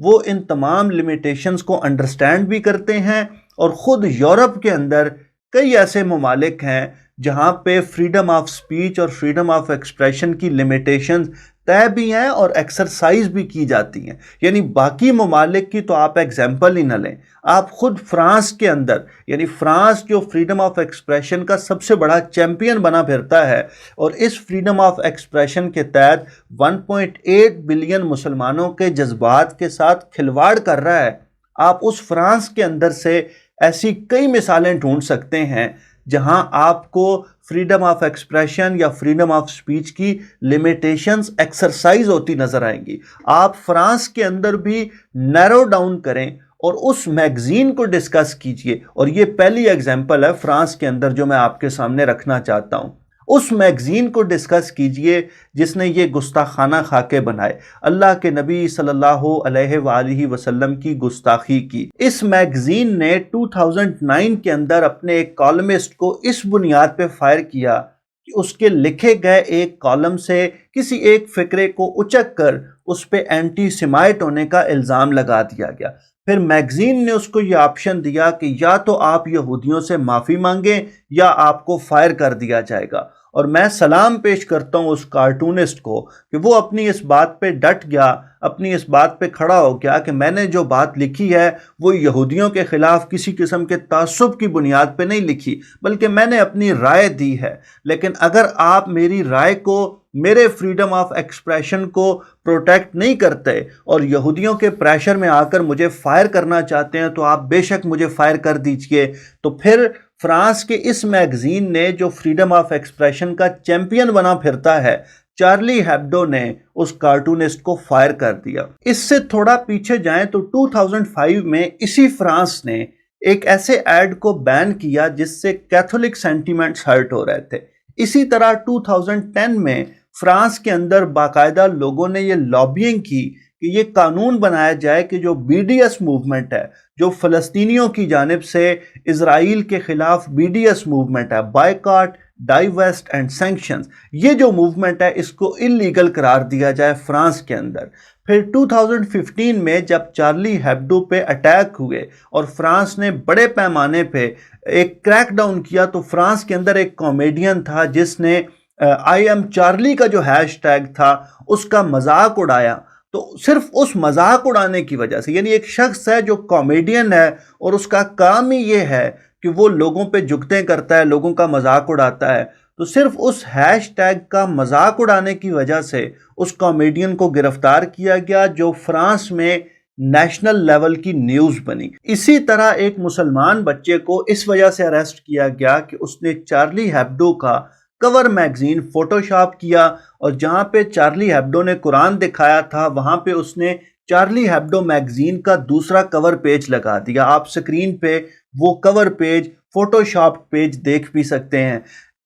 وہ ان تمام لمیٹیشنز کو انڈرسٹینڈ بھی کرتے ہیں، اور خود یورپ کے اندر کئی ایسے ممالک ہیں جہاں پہ فریڈم آف سپیچ اور فریڈم آف ایکسپریشن کی لمیٹیشنز طے بھی ہیں اور ایکسرسائز بھی کی جاتی ہیں۔ یعنی باقی ممالک کی تو آپ ایگزامپل ہی نہ لیں، آپ خود فرانس کے اندر، یعنی فرانس جو فریڈم آف ایکسپریشن کا سب سے بڑا چیمپئن بنا پھرتا ہے، اور اس فریڈم آف ایکسپریشن کے تحت 1.8 بلین مسلمانوں کے جذبات کے ساتھ کھلواڑ کر رہا ہے، آپ اس فرانس کے اندر سے ایسی کئی مثالیں ڈھونڈ سکتے ہیں جہاں آپ کو فریڈم آف ایکسپریشن یا فریڈم آف سپیچ کی لمیٹیشنز ایکسرسائز ہوتی نظر آئیں گی۔ آپ فرانس کے اندر بھی نیرو ڈاؤن کریں اور اس میگزین کو ڈسکس کیجئے، اور یہ پہلی ایگزامپل ہے فرانس کے اندر جو میں آپ کے سامنے رکھنا چاہتا ہوں۔ اس میگزین کو ڈسکس کیجئے جس نے یہ گستاخانہ خاکے بنائے، اللہ کے نبی صلی اللہ علیہ وآلہ وسلم کی گستاخی کی۔ اس میگزین نے 2009 کے اندر اپنے ایک کالمسٹ کو اس بنیاد پہ فائر کیا کہ اس کے لکھے گئے ایک کالم سے کسی ایک فقرے کو اچک کر اس پہ اینٹی سیمائٹ ہونے کا الزام لگا دیا گیا۔ پھر میگزین نے اس کو یہ آپشن دیا کہ یا تو آپ یہودیوں سے معافی مانگیں یا آپ کو فائر کر دیا جائے گا، اور میں سلام پیش کرتا ہوں اس کارٹونسٹ کو کہ وہ اپنی اس بات پہ ڈٹ گیا، اپنی اس بات پہ کھڑا ہو گیا کہ میں نے جو بات لکھی ہے وہ یہودیوں کے خلاف کسی قسم کے تعصب کی بنیاد پہ نہیں لکھی، بلکہ میں نے اپنی رائے دی ہے۔ لیکن اگر آپ میری رائے کو، میرے فریڈم آف ایکسپریشن کو پروٹیکٹ نہیں کرتے اور یہودیوں کے پریشر میں آ کر مجھے فائر کرنا چاہتے ہیں تو آپ بے شک مجھے فائر کر دیجئے۔ تو پھر فرانس کے اس میگزین نے جو فریڈم آف ایکسپریشن کا چیمپئن بنا پھرتا ہے، چارلی ہیبڈو نے اس کارٹونسٹ کو فائر کر دیا۔ اس سے تھوڑا پیچھے جائیں تو 2005 میں اسی فرانس نے ایک ایسے ایڈ کو بین کیا جس سے کیتھولک سینٹیمنٹس ہرٹ ہو رہے تھے۔ اسی طرح 2010 میں فرانس کے اندر باقاعدہ لوگوں نے یہ لابینگ کی کہ یہ قانون بنایا جائے کہ جو BDS موومنٹ ہے، جو فلسطینیوں کی جانب سے اسرائیل کے خلاف BDS موومنٹ ہے، بائیکاٹ، ڈائیویسٹ اینڈ سینکشنز، یہ جو موومنٹ ہے اس کو انلیگل قرار دیا جائے فرانس کے اندر۔ پھر 2015 میں جب چارلی ہیبڈو پہ اٹیک ہوئے اور فرانس نے بڑے پیمانے پہ ایک کریک ڈاؤن کیا، تو فرانس کے اندر ایک کامیڈین تھا جس نے آئی ایم چارلی کا جو ہیش ٹیگ تھا اس کا مذاق اڑایا۔ تو صرف اس مذاق اڑانے کی وجہ سے، یعنی ایک شخص ہے جو کامیڈین ہے اور اس کا کام ہی یہ ہے کہ وہ لوگوں پہ جگتیں کرتا ہے، لوگوں کا مذاق اڑاتا ہے، تو صرف اس ہیش ٹیگ کا مذاق اڑانے کی وجہ سے اس کامیڈین کو گرفتار کیا گیا، جو فرانس میں نیشنل لیول کی نیوز بنی۔ اسی طرح ایک مسلمان بچے کو اس وجہ سے اریسٹ کیا گیا کہ اس نے چارلی ہیبڈو کا کور میگزین فوٹو شاپ کیا، اور جہاں پہ چارلی ہیبڈو نے قرآن دکھایا تھا وہاں پہ اس نے چارلی ہیبڈو میگزین کا دوسرا کور پیج لگا دیا۔ آپ سکرین پہ وہ کور پیج، فوٹو شاپ پیج دیکھ بھی سکتے ہیں۔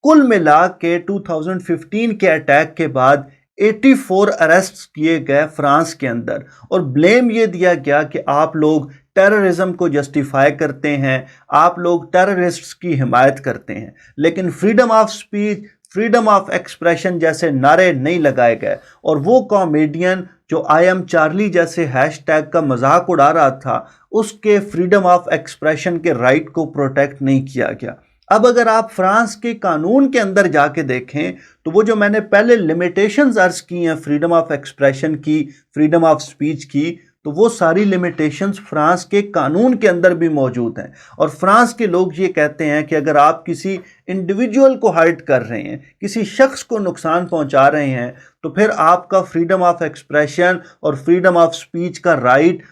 کل ملا کے 2015 کے اٹیک کے بعد 84 اریسٹ کیے گئے فرانس کے اندر، اور بلیم یہ دیا گیا کہ آپ لوگ ٹیررزم کو جسٹیفائی کرتے ہیں، آپ لوگ ٹیررسٹس کی حمایت کرتے ہیں، لیکن freedom of speech, freedom of expression جیسے نعرے نہیں لگائے گئے، اور وہ کامیڈین جو آئی ایم چارلی جیسے ہیش ٹیگ کا مذاق اڑا رہا تھا، اس کے فریڈم آف ایکسپریشن کے رائٹ کو پروٹیکٹ نہیں کیا گیا۔ اب اگر آپ فرانس کے قانون کے اندر جا کے دیکھیں تو وہ جو میں نے پہلے لمیٹیشنز عرض کی ہیں فریڈم آف ایکسپریشن کی، فریڈم آف سپیچ کی، تو وہ ساری لمیٹیشنز فرانس کے قانون کے اندر بھی موجود ہیں، اور فرانس کے لوگ یہ کہتے ہیں کہ اگر آپ کسی انڈیویجول کو ہرٹ کر رہے ہیں، کسی شخص کو نقصان پہنچا رہے ہیں، تو پھر آپ کا فریڈم آف ایکسپریشن اور فریڈم آف سپیچ کا رائٹ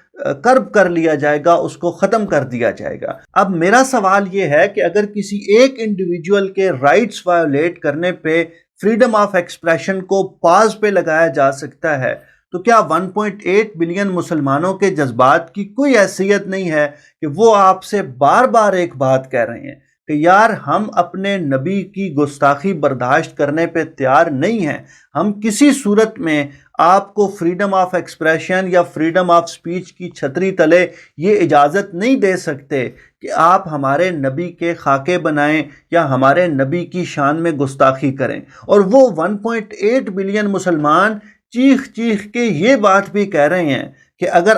کرب کر لیا جائے گا، اس کو ختم کر دیا جائے گا۔ اب میرا سوال یہ ہے کہ اگر کسی ایک انڈیویجول کے رائٹس وائیولیٹ کرنے پہ فریڈم آف ایکسپریشن کو پاز پہ لگایا جا سکتا ہے، تو کیا 1.8 بلین مسلمانوں کے جذبات کی کوئی حیثیت نہیں ہے کہ وہ آپ سے بار بار ایک بات کہہ رہے ہیں کہ یار ہم اپنے نبی کی گستاخی برداشت کرنے پہ تیار نہیں ہیں، ہم کسی صورت میں آپ کو فریڈم آف ایکسپریشن یا فریڈم آف سپیچ کی چھتری تلے یہ اجازت نہیں دے سکتے کہ آپ ہمارے نبی کے خاکے بنائیں یا ہمارے نبی کی شان میں گستاخی کریں۔ اور وہ 1.8 بلین مسلمان چیخ چیخ کے یہ بات بھی کہہ رہے ہیں کہ اگر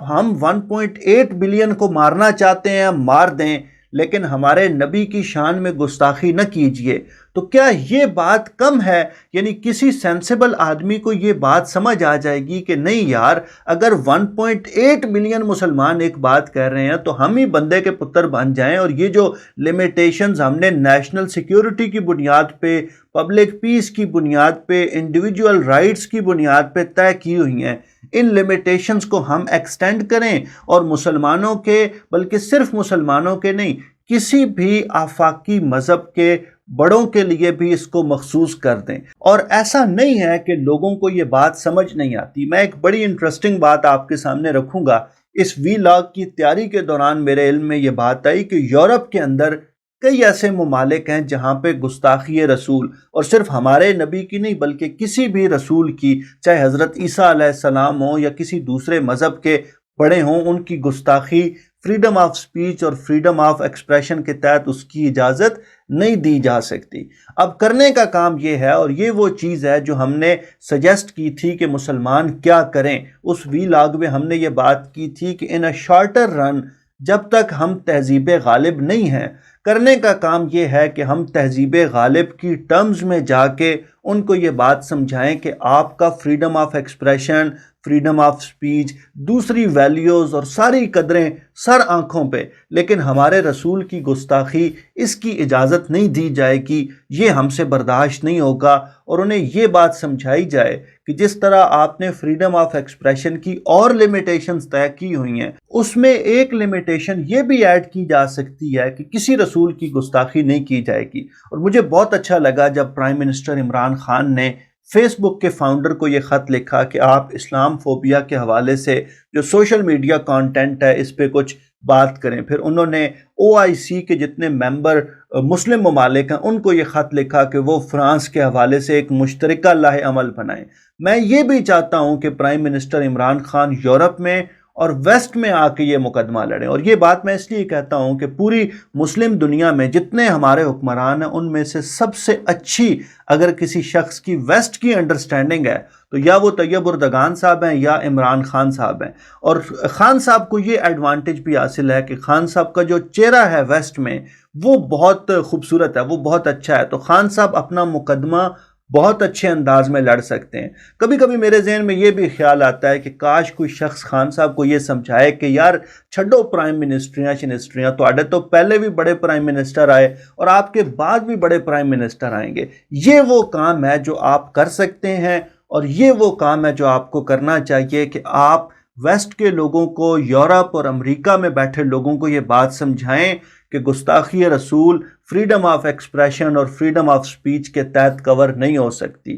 ہم 1.8 بلین کو مارنا چاہتے ہیں مار دیں، لیکن ہمارے نبی کی شان میں گستاخی نہ کیجئے، تو کیا یہ بات کم ہے؟ یعنی کسی سینسیبل آدمی کو یہ بات سمجھ آ جائے گی کہ نہیں یار، اگر 1.8 ملین مسلمان ایک بات کہہ رہے ہیں تو ہم ہی بندے کے پتر بن جائیں، اور یہ جو لیمیٹیشنز ہم نے نیشنل سیکیورٹی کی بنیاد پہ، پبلک پیس کی بنیاد پہ، انڈیویجول رائٹس کی بنیاد پہ طے کی ہوئی ہیں، ان لیمیٹیشنز کو ہم ایکسٹینڈ کریں اور مسلمانوں کے، بلکہ صرف مسلمانوں کے نہیں، کسی بھی آفاقی مذہب کے بڑوں کے لیے بھی اس کو مخصوص کر دیں۔ اور ایسا نہیں ہے کہ لوگوں کو یہ بات سمجھ نہیں آتی۔ میں ایک بڑی انٹرسٹنگ بات آپ کے سامنے رکھوں گا۔ اس ویلاگ کی تیاری کے دوران میرے علم میں یہ بات آئی کہ یورپ کے اندر کئی ایسے ممالک ہیں جہاں پہ گستاخی رسول، اور صرف ہمارے نبی کی نہیں بلکہ کسی بھی رسول کی، چاہے حضرت عیسیٰ علیہ السلام ہوں یا کسی دوسرے مذہب کے بڑے ہوں، ان کی گستاخی فریڈم آف سپیچ اور فریڈم آف ایکسپریشن کے تحت اس کی اجازت نہیں دی جا سکتی۔ اب کرنے کا کام یہ ہے، اور یہ وہ چیز ہے جو ہم نے سجیسٹ کی تھی کہ مسلمان کیا کریں۔ اس ویلاگ میں ہم نے یہ بات کی تھی کہ ان اے شارٹر رن، جب تک ہم تہذیب غالب نہیں ہیں، کرنے کا کام یہ ہے کہ ہم تہذیب غالب کی ٹرمز میں جا کے ان کو یہ بات سمجھائیں کہ آپ کا freedom of expression, freedom of speech, دوسری ویلیوز اور ساری قدریں سر آنکھوں پہ، لیکن ہمارے رسول کی گستاخی، اس کی اجازت نہیں دی جائے گی، یہ ہم سے برداشت نہیں ہوگا۔ اور انہیں یہ بات سمجھائی جائے کہ جس طرح آپ نے فریڈم آف ایکسپریشن کی اور لیمیٹیشنز طے کی ہوئی ہیں، اس میں ایک لیمیٹیشن یہ بھی ایڈ کی جا سکتی ہے کہ کسی رسول کی گستاخی نہیں کی جائے گی۔ اور مجھے بہت اچھا لگا جب پرائم منسٹر عمران خان نے فیس بک کے فاؤنڈر کو یہ خط لکھا کہ آپ اسلام فوبیا کے حوالے سے جو سوشل میڈیا کانٹینٹ ہے اس پہ کچھ بات کریں۔ پھر انہوں نے OIC کے جتنے ممبر مسلم ممالک ہیں ان کو یہ خط لکھا کہ وہ فرانس کے حوالے سے ایک مشترکہ لاہ عمل بنائیں۔ میں یہ بھی چاہتا ہوں کہ prime minister Imran Khan Europe میں اور ویسٹ میں آ کے یہ مقدمہ لڑیں، اور یہ بات میں اس لیے کہتا ہوں کہ پوری مسلم دنیا میں جتنے ہمارے حکمران ہیں ان میں سے سب سے اچھی اگر کسی شخص کی ویسٹ کی انڈرسٹینڈنگ ہے تو یا وہ طیب اردگان صاحب ہیں یا عمران خان صاحب ہیں۔ اور خان صاحب کو یہ ایڈوانٹیج بھی حاصل ہے کہ خان صاحب کا جو چہرہ ہے ویسٹ میں وہ بہت خوبصورت ہے، وہ بہت اچھا ہے، تو خان صاحب اپنا مقدمہ بہت اچھے انداز میں لڑ سکتے ہیں۔ کبھی کبھی میرے ذہن میں یہ بھی خیال آتا ہے کہ کاش کوئی شخص خان صاحب کو یہ سمجھائے کہ یار چھڈو پرائم منسٹریاں شنسٹریاں، تو تو پہلے بھی بڑے پرائم منسٹر آئے اور آپ کے بعد بھی بڑے پرائم منسٹر آئیں گے۔ یہ وہ کام ہے جو آپ کر سکتے ہیں، اور یہ وہ کام ہے جو آپ کو کرنا چاہیے کہ آپ ویسٹ کے لوگوں کو، یورپ اور امریکہ میں بیٹھے لوگوں کو یہ بات سمجھائیں کہ گستاخی رسول فریڈم آف ایکسپریشن اور فریڈم آف سپیچ کے تحت کور نہیں ہو سکتی۔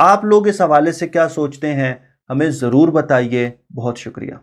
آپ لوگ اس حوالے سے کیا سوچتے ہیں؟ ہمیں ضرور بتائیے۔ بہت شکریہ۔